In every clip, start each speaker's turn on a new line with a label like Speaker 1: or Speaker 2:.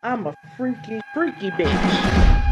Speaker 1: I'm a freaky bitch.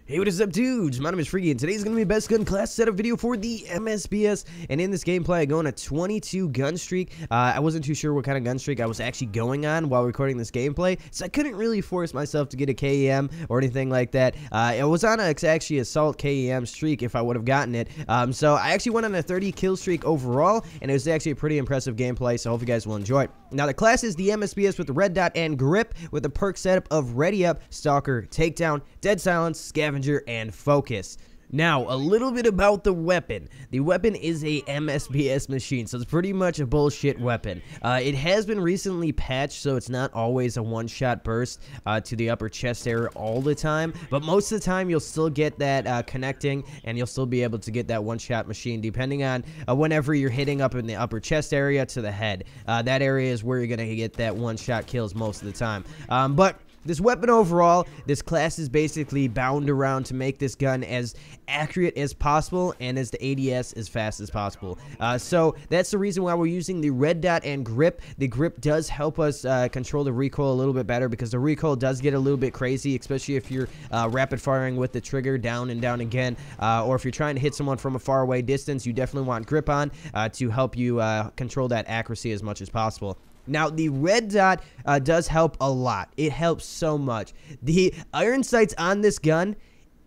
Speaker 2: Hey, what is up, dudes? My name is Freaky, and today's going to be a best gun class setup video for the MSBS. And in this gameplay, I go on a 22 gun streak. I wasn't too sure what kind of gun streak I was actually going on while recording this gameplay, so I couldn't really force myself to get a KEM or anything like that. I was on a actually assault KEM streak if I would have gotten it. So I actually went on a 30 kill streak overall, and it was actually a pretty impressive gameplay, so I hope you guys will enjoy it. Now, the class is the MSBS with the red dot and grip with the perk setup of Ready Up, Stalker, Takedown, Dead Silence, Scavenger, and Focus. Now, a little bit about the weapon. The weapon is a MSBS machine, so it's pretty much a bullshit weapon. It has been recently patched, so it's not always a one-shot burst to the upper chest area all the time, but most of the time you'll still get that connecting, and you'll still be able to get that one-shot machine depending on whenever you're hitting up in the upper chest area to the head. That area is where you're going to get that one-shot kills most of the time. But this weapon overall, this class is basically bound around to make this gun as accurate as possible and as the ADS as fast as possible. So that's the reason why we're using the red dot and grip. The grip does help us control the recoil a little bit better because the recoil does get a little bit crazy, especially if you're rapid firing with the trigger down and down again, or if you're trying to hit someone from a far away distance. You definitely want grip on to help you control that accuracy as much as possible. Now, the red dot does help a lot. It helps so much. The iron sights on this gun,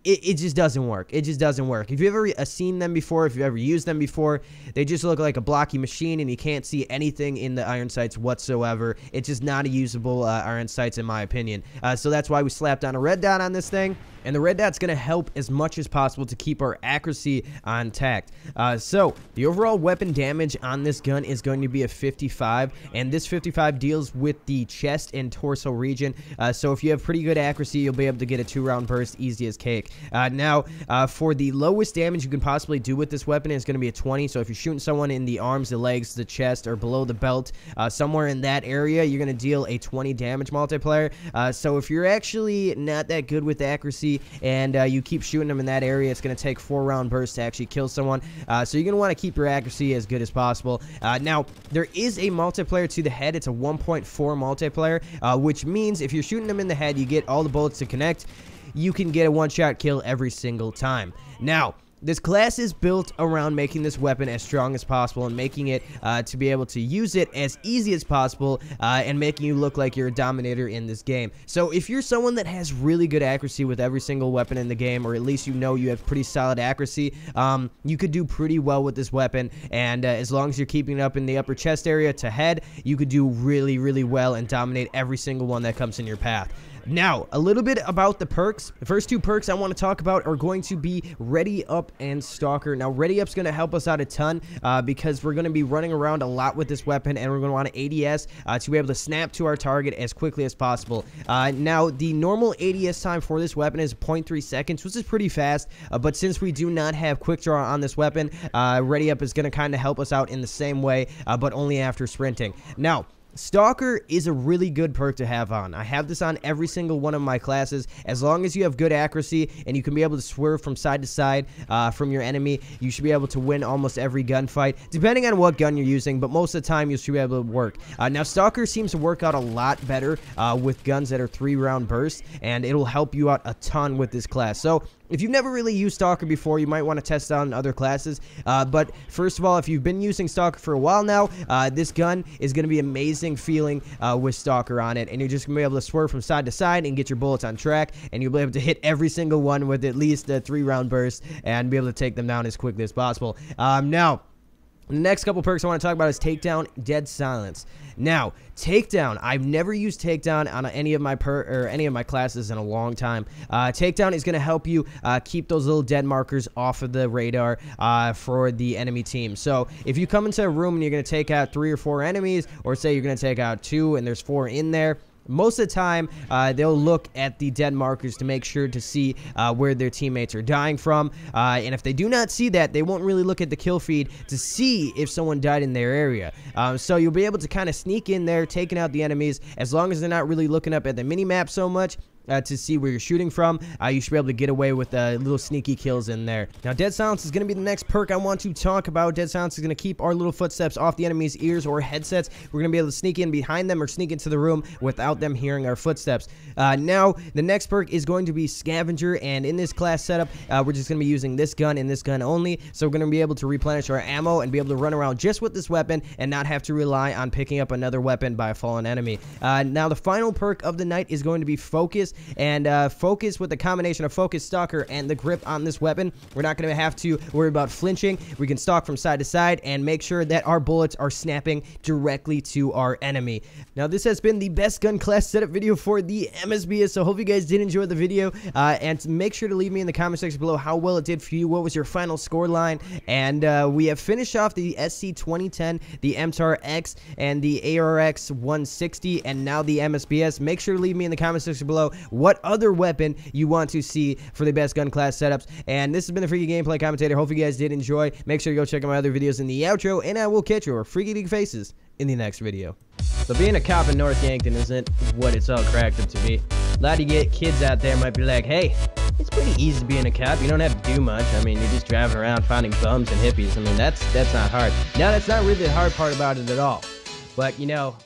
Speaker 2: it just doesn't work. It just doesn't work. If you've ever seen them before, if you've ever used them before, they just look like a blocky machine, and you can't see anything in the iron sights whatsoever. It's just not a usable iron sights, in my opinion. So that's why we slapped on a red dot on this thing. And the red dot's going to help as much as possible to keep our accuracy intact. So the overall weapon damage on this gun is going to be a 55, and this 55 deals with the chest and torso region. So if you have pretty good accuracy, you'll be able to get a 2-round burst easy as cake. Now, for the lowest damage you can possibly do with this weapon, it's going to be a 20. So if you're shooting someone in the arms, the legs, the chest, or below the belt, somewhere in that area, you're going to deal a 20 damage multiplier. So if you're actually not that good with accuracy, and you keep shooting them in that area, it's going to take 4-round bursts to actually kill someone. So you're going to want to keep your accuracy as good as possible. Now, there is a multiplier to the head. It's a 1.4 multiplier, which means if you're shooting them in the head, you get all the bullets to connect. You can get a one-shot kill every single time. Now, this class is built around making this weapon as strong as possible and making it to be able to use it as easy as possible and making you look like you're a dominator in this game. So if you're someone that has really good accuracy with every single weapon in the game, or at least you know you have pretty solid accuracy, you could do pretty well with this weapon. And as long as you're keeping it up in the upper chest area to head, you could do really, really well and dominate every single one that comes in your path. Now, a little bit about the perks. The first two perks I want to talk about are going to be Ready Up and Stalker. Now, Ready Up's going to help us out a ton because we're going to be running around a lot with this weapon, and we're going to want an ADS to be able to snap to our target as quickly as possible. Now, the normal ADS time for this weapon is 0.3 seconds, which is pretty fast, but since we do not have quick draw on this weapon, Ready Up is going to kind of help us out in the same way, but only after sprinting. Now, Stalker is a really good perk to have on. I have this on every single one of my classes. As long as you have good accuracy and you can be able to swerve from side to side from your enemy, you should be able to win almost every gunfight, depending on what gun you're using, but most of the time you should be able to work. Now, Stalker seems to work out a lot better with guns that are 3-round bursts, and it'll help you out a ton with this class. So if you've never really used Stalker before, you might want to test it out in other classes. But first of all, if you've been using Stalker for a while now, this gun is going to be amazing feeling with Stalker on it. And you're just going to be able to swerve from side to side and get your bullets on track. And you'll be able to hit every single one with at least a 3-round burst and be able to take them down as quickly as possible. Now, the next couple perks I want to talk about is Takedown, Dead Silence. Now, Takedown, I've never used Takedown on any of my classes in a long time. Takedown is going to help you keep those little dead markers off of the radar for the enemy team. So if you come into a room and you're going to take out 3 or 4 enemies, or say you're going to take out 2 and there's 4 in there, most of the time, they'll look at the dead markers to make sure to see where their teammates are dying from. And if they do not see that, they won't really look at the kill feed to see if someone died in their area. So you'll be able to kind of sneak in there, taking out the enemies. As long as they're not really looking up at the mini-map so much, to see where you're shooting from. You should be able to get away with little sneaky kills in there. Now, Dead Silence is going to be the next perk I want to talk about. Dead Silence is going to keep our little footsteps off the enemy's ears or headsets. We're going to be able to sneak in behind them or sneak into the room without them hearing our footsteps. Now, the next perk is going to be Scavenger, and in this class setup, we're just going to be using this gun and this gun only. So we're going to be able to replenish our ammo and be able to run around just with this weapon and not have to rely on picking up another weapon by a fallen enemy. Now, the final perk of the night is going to be Focus, and Focus with the combination of Focus, Stalker, and the grip on this weapon, we're not going to have to worry about flinching. We can stalk from side to side and make sure that our bullets are snapping directly to our enemy. Now, this has been the best gun class setup video for the MSBS, so hope you guys did enjoy the video, and make sure to leave me in the comment section below how well it did for you. What was your final score line? And we have finished off the SC2010, the Mtar X, and the ARX160, and now the MSBS. Make sure to leave me in the comment section below what other weapon you want to see for the best gun class setups. And this has been the Freaky Gameplay Commentator. Hope you guys did enjoy. Make sure to go check out my other videos in the outro, and I will catch your Freaky League faces in the next video. So being a cop in North Yankton isn't what it's all cracked up to be. A lot of kids out there might be like, hey, it's pretty easy being a cop. You don't have to do much. I mean, you're just driving around finding bums and hippies. I mean, that's not hard. Now, that's not really the hard part about it at all. But, you know,